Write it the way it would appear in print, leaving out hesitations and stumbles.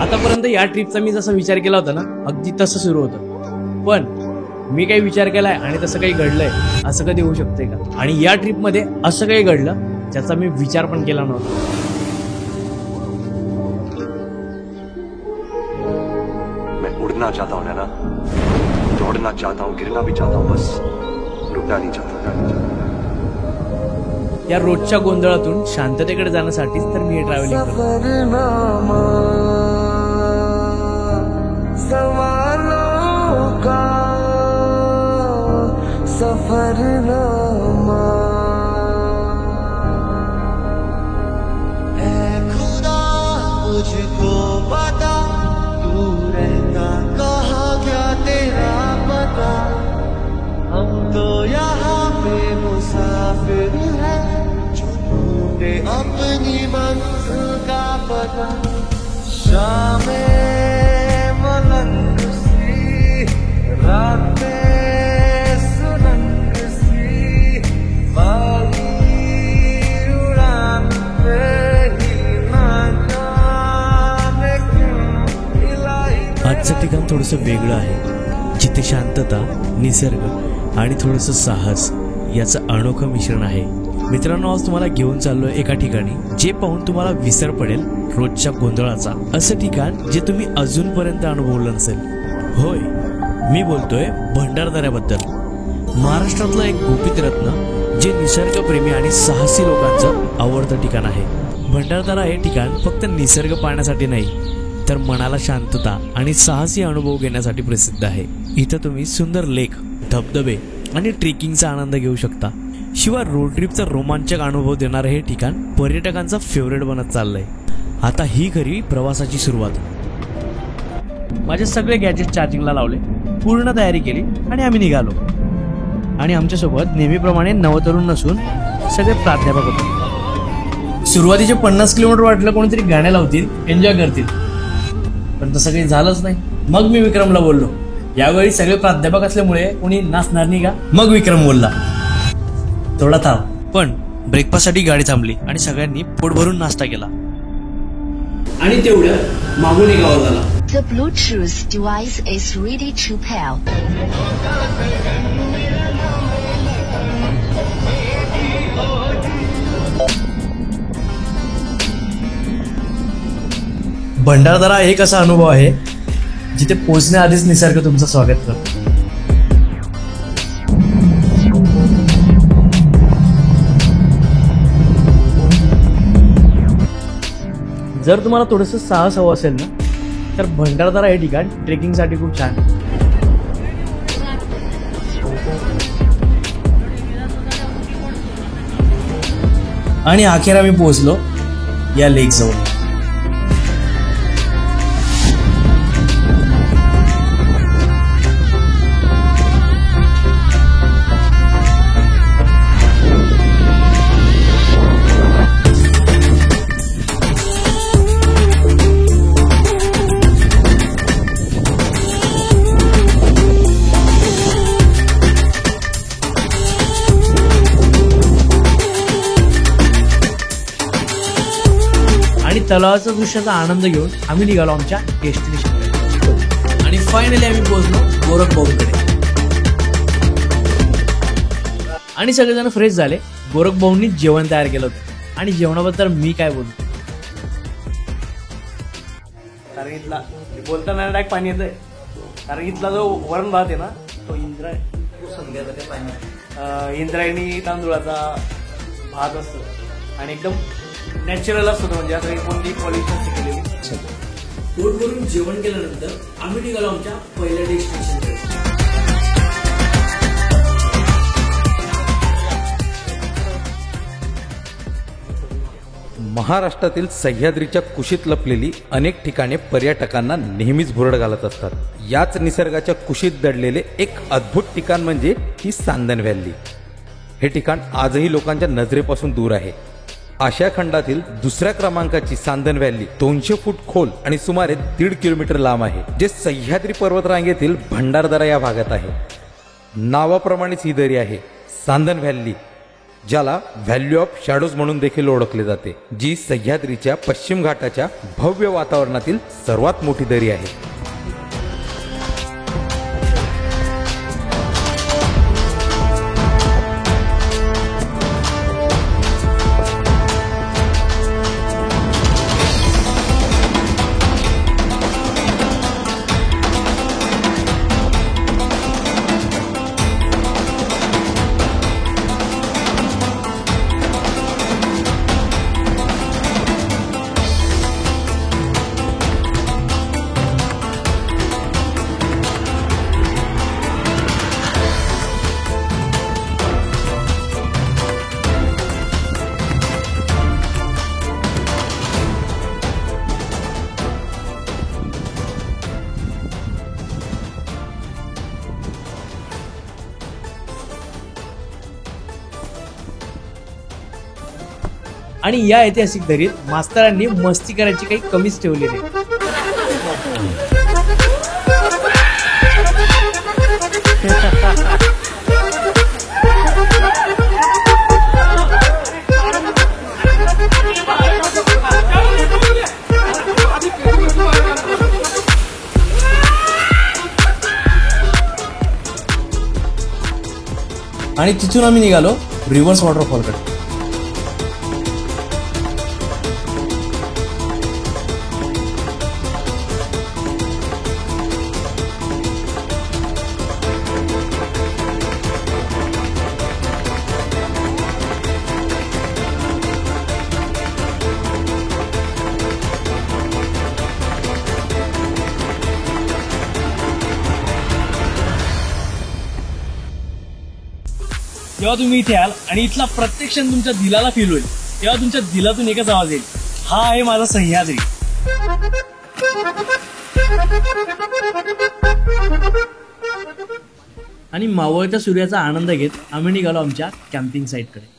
आतापर्यंत या ट्रिपचा मी जसा विचार केला होता ना, अगदी तसं सुरू होतं. पण मी काही विचार केलाय आणि तसं काही घडलंय असं कधी होऊ शकतंय का? आणि या ट्रिपमध्ये असं काही घडलं ज्याचा मी विचार पण केला नव्हता. मैं उड़ना चाहता हूं ना, दौड़ना चाहता हूं, गिरना भी चाहता हूं, बस रुकना नहीं चाहता. या रोजच्या गोंधळातून शांततेकडे जाण्यासाठीच तर मी हे ट्रॅव्हलिंग करतो. सफरनामा ऐ खुदा मुझको बता, तू रहता कहाँ क्या तेरा पता, हम तो यहाँ पे मुसाफिर हैं, जो ढूंढे अपनी मंजिल का पता. शामें मलंग सी, रातें आजचं ठिकाण थोडंसं वेगळं आहे, जिथे शांतता, निसर्ग आणि थोडंसं साहस याचं अनोखं मिश्रण आहे. मित्रांनो, आज तुम्हाला घेऊन चाललोय एका ठिकाणी जे पाहून तुम्हाला विसर पडेल रोजच्या गोंधळाचा. असं ठिकाण जे तुम्ही अजूनपर्यंत अनुभवलं नसेल. होय, मी बोलतोय भंडारदऱ्याबद्दल. महाराष्ट्रातलं एक गुपित रत्न जे निसर्गप्रेमी आणि साहसी लोकांचं आवडतं ठिकाण आहे. भंडारदरा हे ठिकाण फक्त निसर्ग पाहण्यासाठी नाही, तर मनाला शांतता आणि साहसी अनुभव घेण्यासाठी प्रसिद्ध आहे. इथं तुम्ही सुंदर लेक, धबधबे आणि ट्रेकिंगचा आनंद घेऊ शकता. शिवाय रोड ट्रिपचा रोमांचक अनुभव देणारं हे ठिकाण पर्यटकांचा फेवरेट बनत चाललंय. आता ही खरी प्रवासाची सुरुवात. माझे सगळे गॅजेट चार्जिंगला लावले, पूर्ण तयारी केली आणि आम्ही निघालो. आणि आमच्यासोबत नेहमीप्रमाणे नवतरुण नसून सगळे प्राध्यापक होते. सुरुवातीचे 50 किलोमीटर वाटलं कोणीतरी गाण्या लावतील, एन्जॉय करतील, पण तसं काही झालंच नाही. मग मी विक्रमला बोललो, यावेळी सगळे प्राध्यापक असल्यामुळे कोणी नाचणार नाही का? मग विक्रम बोलला, थोडा थांब. पण ब्रेकफास्टसाठी गाडी थांबली आणि सगळ्यांनी पोट भरून नाश्ता केला. आणि तेवढं मागून एक आवाज आला, The Bluetooth device is ready to pair. Bhandardara एक असा अनुभव आहे जिथे पोहोचण्याआधीच निसर्ग तुमचं स्वागत करतो. जर तुम्हाला थोडंसं साहस हवं असेल ना, तर भंडारदरा हे ठिकाण ट्रेकिंगसाठी खूप छान आहे. आणि अखेर आम्ही पोहोचलो या लेक जवळ. तलावाच्या दृश्याचा आनंद घेऊन आम्ही निघालो आमच्या डेस्टिनेशनकडे. आणि फायनली आम्ही पोहोचलो गोरखभाऊंकडे. आणि सगळेजण फ्रेश झाले. गोरखभाऊंनी जेवण तयार केलं होतं आणि जेवणाबद्दल मी काय बोलू, कारण इथला बोलताना डायरेक्ट पाणी येतंय. कारण इथला जो वरण भात आहे ना, तो इंद्रायणी तांदूळाचा भात असतो आणि एकदम नॅचरल असतो, म्हणजे असं कोणती पॉल्युशन केलेली. पोट भरून जेवण केल्यानंतर आम्ही निघालो आमच्या पहिल्या डेस्टिनेशनकडे. महाराष्ट्रातील सह्याद्रीच्या कुशीत लपलेली अनेक ठिकाणे पर्यटकांना नेहमीच भुरळ घालत असतात. याच निसर्गाच्या कुशीत दडलेले एक अद्भुत ठिकाण म्हणजे ही सांदन व्हॅली. हे ठिकाण आजही लोकांच्या नजरेपासून दूर आहे. आशिया खंडातील दुसऱ्या क्रमांकाची सांदन व्हॅली 200 फूट खोल आणि सुमारे 1.5 किलोमीटर लांब आहे, जे सह्याद्री पर्वतरांगेतील भंडारदरा या भागात आहे. नावाप्रमाणेच ही दरी आहे सांदन व्हॅली, ज्याला व्हॅल्यू ऑफ शॅडोज म्हणून देखील ओळखले जाते, जी सह्याद्रीच्या पश्चिम घाटाच्या भव्य वातावरणातील सर्वात मोठी दरी आहे. आणि या ऐतिहासिक दरीत मास्तरांनी मस्ती करायची काही कमीच ठेवली नाही. आणि तिथून आम्ही निघालो रिव्हर्स वॉटरफॉलकडे. जेव्हा तुम्ही इथे याल आणि इथला प्रत्येक क्षण तुमच्या दिलाला फील होईल, तेव्हा तुमच्या दिलातून एकच आवाज येईल, हा आहे माझा सह्याद्री. आणि मावळत्या सूर्याचा आनंद घेत आम्ही निघालो आमच्या कॅम्पिंग साईटकडे.